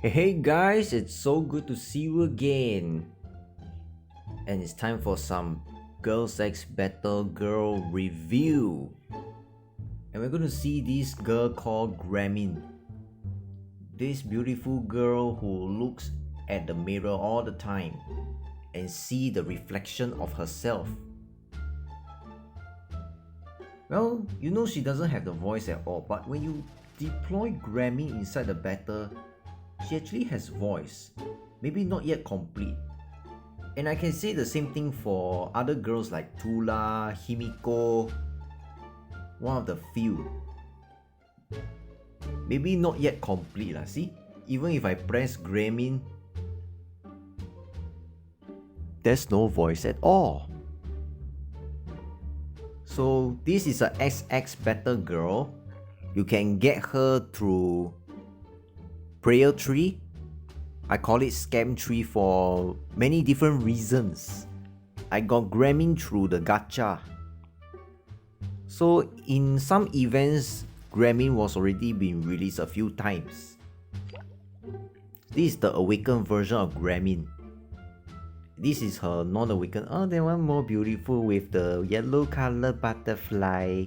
Hey guys, it's so good to see you again. And it's time for some Girls X Battle Girl review. And we're going to see this girl called Gramin. This beautiful girl who looks at the mirror all the time and see the reflection of herself. Well, you know she doesn't have the voice at all, but when you deploy Gramin inside the battle, she actually has voice, maybe not yet complete. And I can say the same thing for other girls like Tula, Himiko, one of the few. Maybe not yet complete lah. See, even if I press Gramin, there's no voice at all. So this is a XX Battle Girl. You can get her through prayer tree. I call it scam tree for many different reasons. I got Gramin through the gacha. So in some events, Gramin was already been released a few times. This is the awakened version of Gramin. This is her non-awakened. Oh, that one more beautiful with the yellow color butterfly,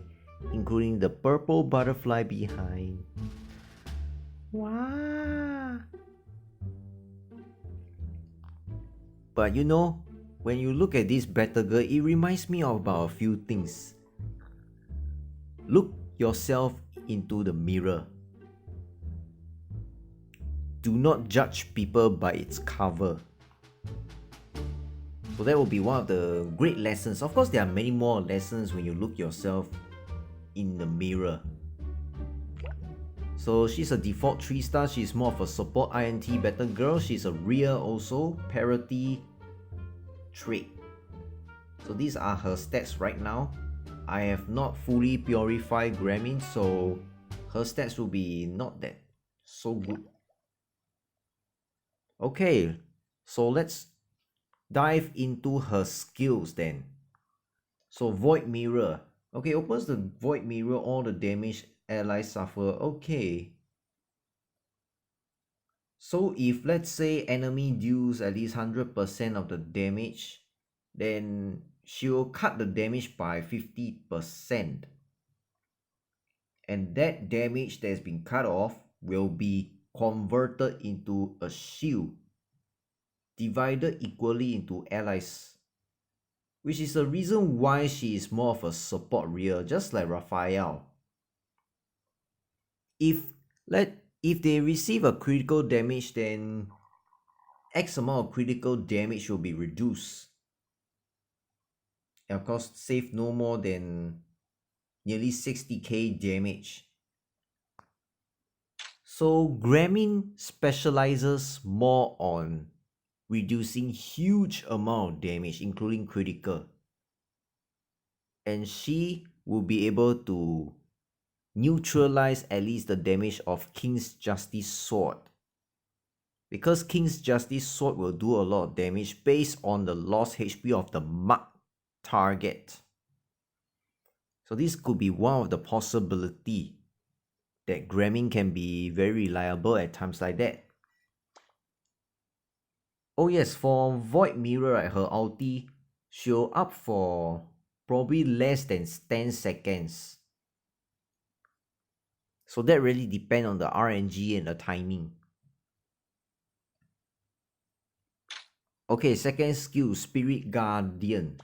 including the purple butterfly behind. Wow! But you know, when you look at this battle girl, it reminds me about a few things. Look yourself into the mirror. Do not judge people by its cover. So that will be one of the great lessons. Of course, there are many more lessons when you look yourself in the mirror. So she's a default 3-star. She's more of a support INT battle girl. She's a rear also, parity trait. So these are her stats right now. I have not fully purified Gramin, so her stats will be not that so good. Okay, so let's dive into her skills then. So Void Mirror. Okay, opens the Void Mirror, all the damage allies suffer. Okay. So if let's say enemy deals at least 100% of the damage, then she will cut the damage by 50%. And that damage that has been cut off will be converted into a shield, divided equally into allies, which is the reason why she is more of a support rear, just like Raphael. If they receive a critical damage, then X amount of critical damage will be reduced. And of course, save no more than nearly 60k damage. So Gramin specializes more on reducing huge amount of damage, including critical. And she will be able to neutralize at least the damage of King's Justice Sword. Because King's Justice Sword will do a lot of damage based on the lost HP of the marked target. So this could be one of the possibility that Gramin can be very reliable at times like that. Oh yes, for Void Mirror, right, her ulti, she'll up for probably less than 10 seconds. So that really depends on the RNG and the timing. Okay, second skill, Spirit Guardian.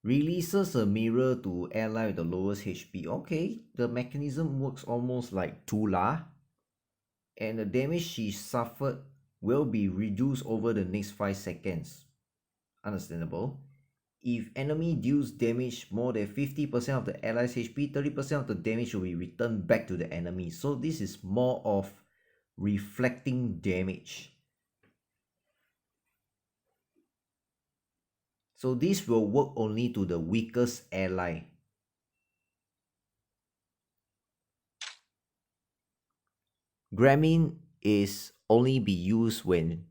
Releases a mirror to ally with the lowest HP. Okay, the mechanism works almost like Tula. And the damage she suffered will be reduced over the next 5 seconds. Understandable. If enemy deals damage more than 50% of the allies HP, 30% of the damage will be returned back to the enemy. So this is more of reflecting damage. So this will work only to the weakest ally. Gramin is only be used when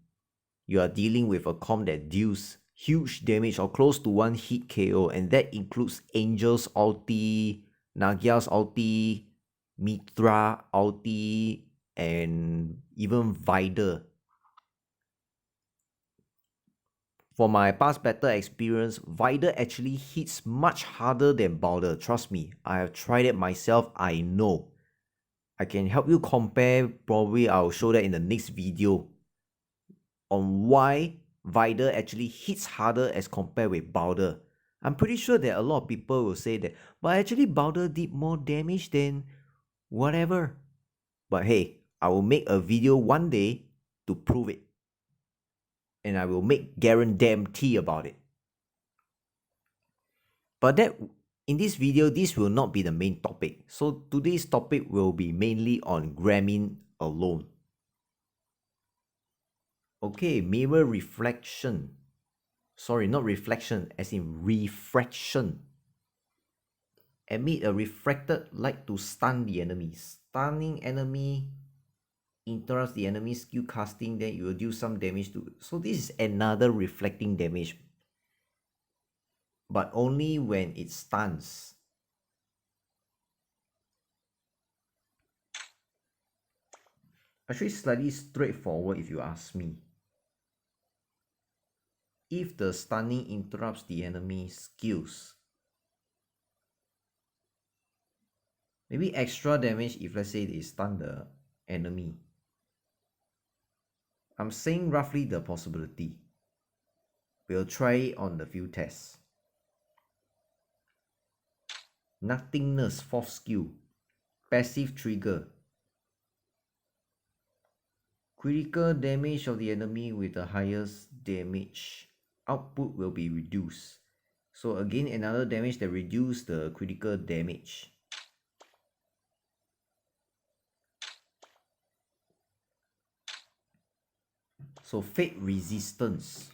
you are dealing with a comp that deals huge damage or close to 1 hit KO, and that includes Angel's ulti, Nagia's ulti, Mitra, Ulti, and even Vider. For my past battle experience, Vider actually hits much harder than Balder. Trust me, I have tried it myself, I know. I can help you compare, probably I'll show that in the next video, on why Vider actually hits harder as compared with Balder. I'm pretty sure that a lot of people will say that, but actually Balder did more damage than whatever. But hey, I will make a video one day to prove it. And I will make guarantee about it. But that in this video, this will not be the main topic. So today's topic will be mainly on Gramin alone. Okay, mirror reflection. Sorry, not reflection, as in refraction. Emit a refracted light to stun the enemy. Stunning enemy interrupts the enemy's skill casting, then you will do some damage to. So this is another reflecting damage, but only when it stuns. Actually, slightly straightforward if you ask me. If the stunning interrupts the enemy's skills, maybe extra damage if let's say they stun the enemy. I'm saying roughly the possibility. We'll try it on the field test. Nothingness, fourth skill. Passive trigger. Critical damage of the enemy with the highest damage output will be reduced. So again, another damage that reduces the critical damage. So fate resistance.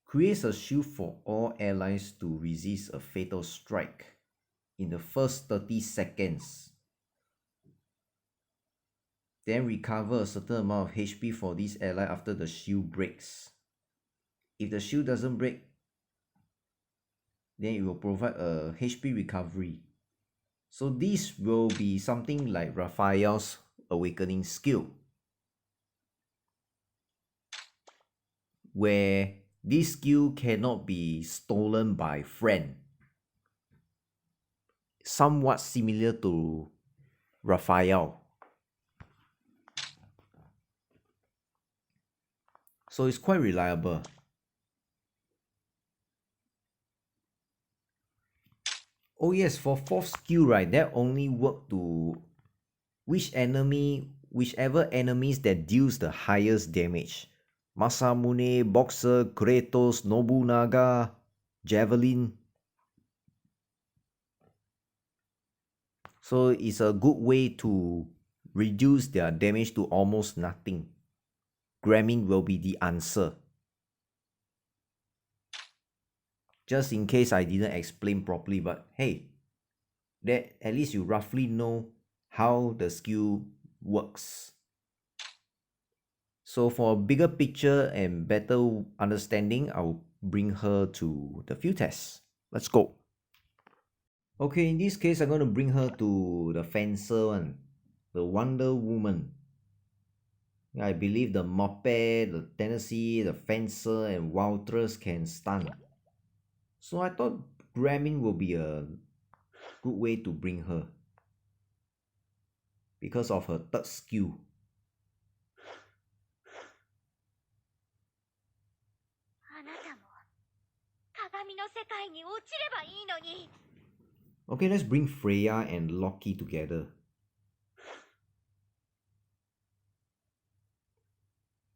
Creates a shield for all allies to resist a fatal strike in the first 30 seconds. Then recover a certain amount of HP for this ally after the shield breaks. If the shield doesn't break, then it will provide a HP recovery. So this will be something like Raphael's awakening skill, where this skill cannot be stolen by friend. Somewhat similar to Raphael. So it's quite reliable. Oh yes, for fourth skill, right, that only work to whichever enemies that deals the highest damage. Masamune, Boxer, Kratos, Nobunaga, Javelin. So it's a good way to reduce their damage to almost nothing. Gramin will be the answer. Just in case I didn't explain properly, but hey, that at least you roughly know how the skill works. So for a bigger picture and better understanding, I'll bring her to the field test. Let's go. Okay, in this case, I'm going to bring her to the fencer one, the Wonder Woman. I believe the Moped, the Tennessee, the Fencer, and Waltrus can stun. So I thought Gramin will be a good way to bring her because of her third skill. Okay, let's bring Freya and Loki together.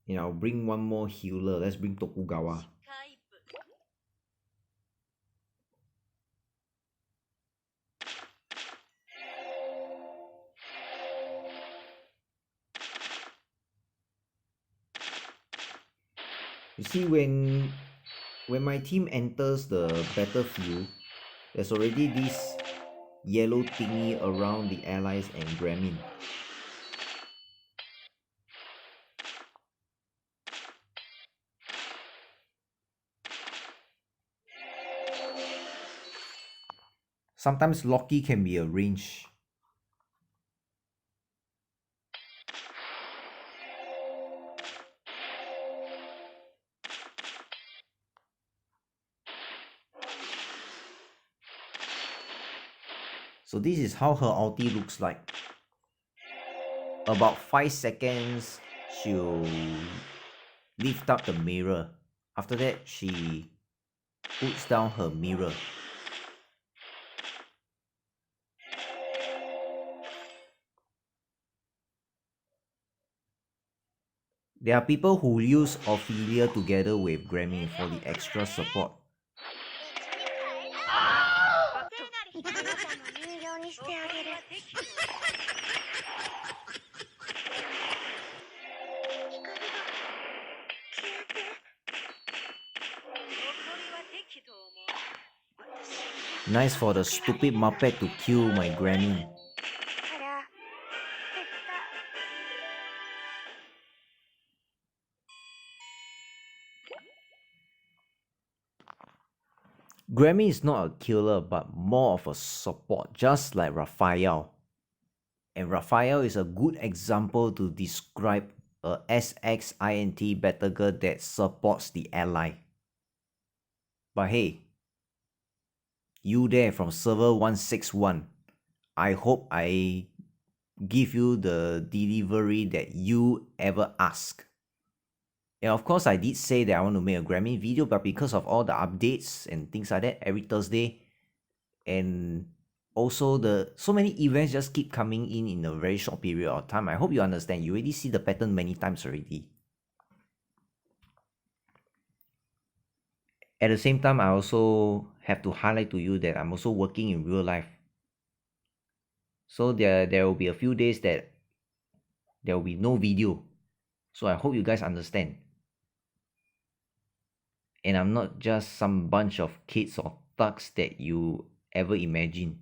And I'll bring one more healer. Let's bring Tokugawa. You see, when my team enters the battlefield, there's already this yellow thingy around the allies and Gramin. Sometimes Loki can be a range. So this is how her ulti looks like. About 5 seconds, she'll lift up the mirror. After that, she puts down her mirror. There are people who use Ophelia together with Gramin for the extra support. Nice for the stupid Muppet to kill my Gramin. Gramin is not a killer but more of a support, just like Raphael. And Raphael is a good example to describe a SXINT battle girl that supports the ally. But hey, you there from server 161, I hope I give you the delivery that you ever asked. And of course, I did say that I want to make a Gramin video, but because of all the updates and things like that every Thursday, and also the so many events just keep coming in a very short period of time. I hope you understand. You already see the pattern many times already. At the same time, I also have to highlight to you that I'm also working in real life. So there will be a few days that there will be no video. So I hope you guys understand. And I'm not just some bunch of kids or thugs that you ever imagine.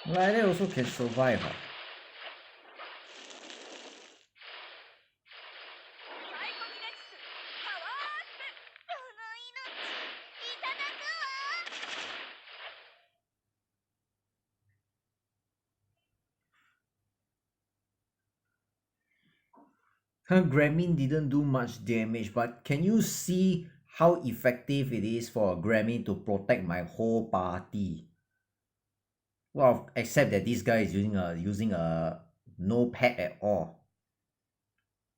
Like that also can survive. Her Gramin didn't do much damage, but can you see how effective it is for a Gramin to protect my whole party? Well, except that this guy is using a no pet at all.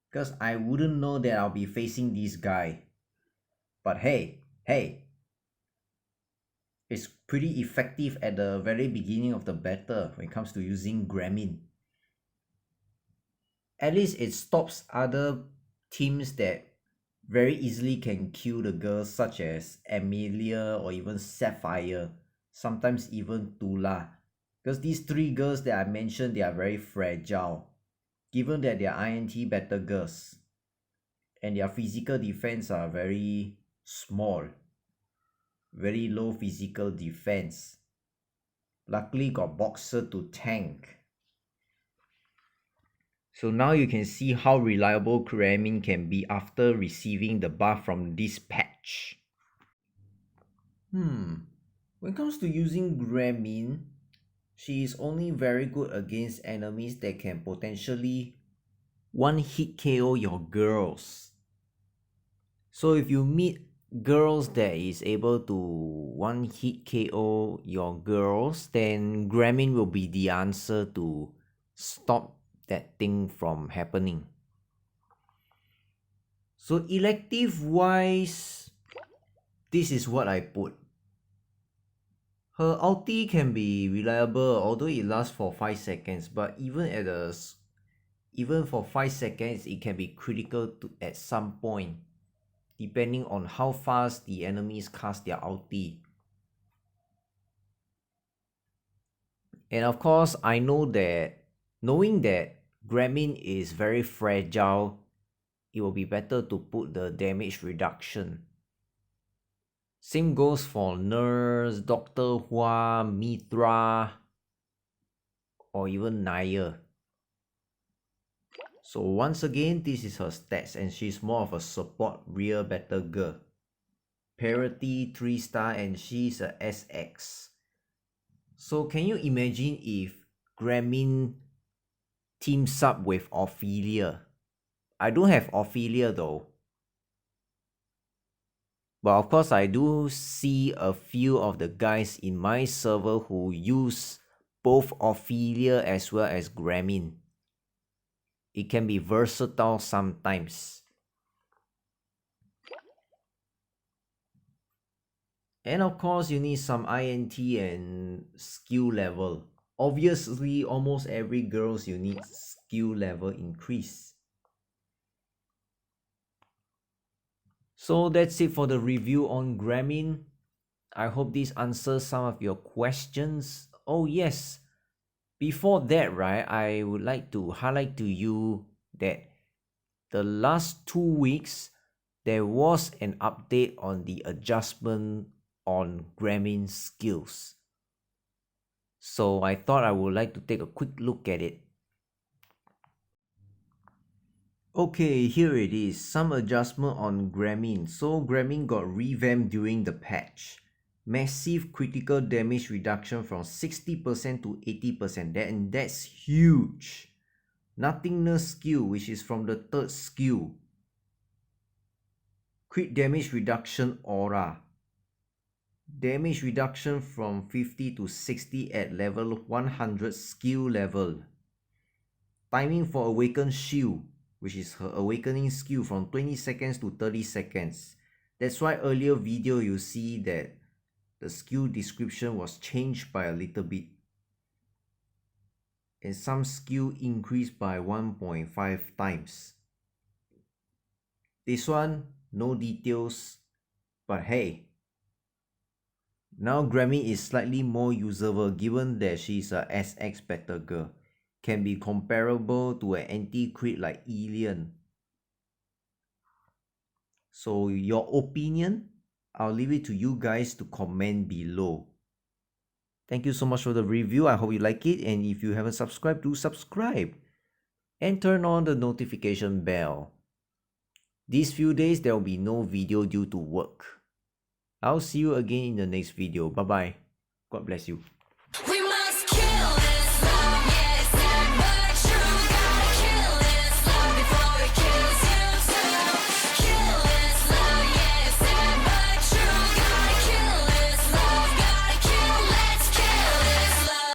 Because I wouldn't know that I'll be facing this guy. But hey, it's pretty effective at the very beginning of the battle when it comes to using Gramin. At least it stops other teams that very easily can kill the girls such as Amelia or even Sapphire. sometimes even Tula. Because these three girls that I mentioned, they are very fragile. Given that they are INT better girls and their physical defense are very small, very low physical defense. Luckily got boxer to tank. So now you can see how reliable Gramin can be after receiving the buff from this patch. When it comes to using Gramin, she is only very good against enemies that can potentially one hit KO your girls. So if you meet girls that is able to one hit KO your girls, then Gramin will be the answer to stop that thing from happening. So elective wise, this is what I put. Her ulti can be reliable, although it lasts for 5 seconds, but even for 5 seconds, it can be critical at some point, depending on how fast the enemies cast their ulti. And of course, I know that knowing that Gramin is very fragile, it will be better to put the damage reduction. Same goes for Nurse, Dr. Hua, Mithra, or even Naya. So once again, this is her stats and she's more of a support real better girl. Parity 3-star and she's a SX. So can you imagine if Gramin teams up with Ophelia? I don't have Ophelia though. But of course I do see a few of the guys in my server who use both Ophelia as well as Gramin. It can be versatile sometimes. And of course you need some INT and skill level. Obviously almost every girls you need skill level increase. So that's it for the review on Gramin. I hope this answers some of your questions. Oh yes, before that, right, I would like to highlight to you that the last 2 weeks, there was an update on the adjustment on Gramin skills. So I thought I would like to take a quick look at it. Okay, here it is, some adjustment on Gramin. So Gramin got revamped during the patch. Massive critical damage reduction from 60% to 80%, and that's huge. Nothingness skill, which is from the third skill. Crit damage reduction aura. Damage reduction from 50 to 60 at level 100 skill level. Timing for awakened shield, which is her awakening skill, from 20 seconds to 30 seconds. That's why earlier video you see that the skill description was changed by a little bit. And some skill increased by 1.5 times. This one, no details, but hey. Now Gramin is slightly more usable given that she's a SX better girl. Can be comparable to an anti-crit like Elian. So your opinion, I'll leave it to you guys to comment below. Thank you so much for the review. I hope you like it. And if you haven't subscribed, do subscribe. And turn on the notification bell. These few days, there will be no video due to work. I'll see you again in the next video. Bye-bye. God bless you.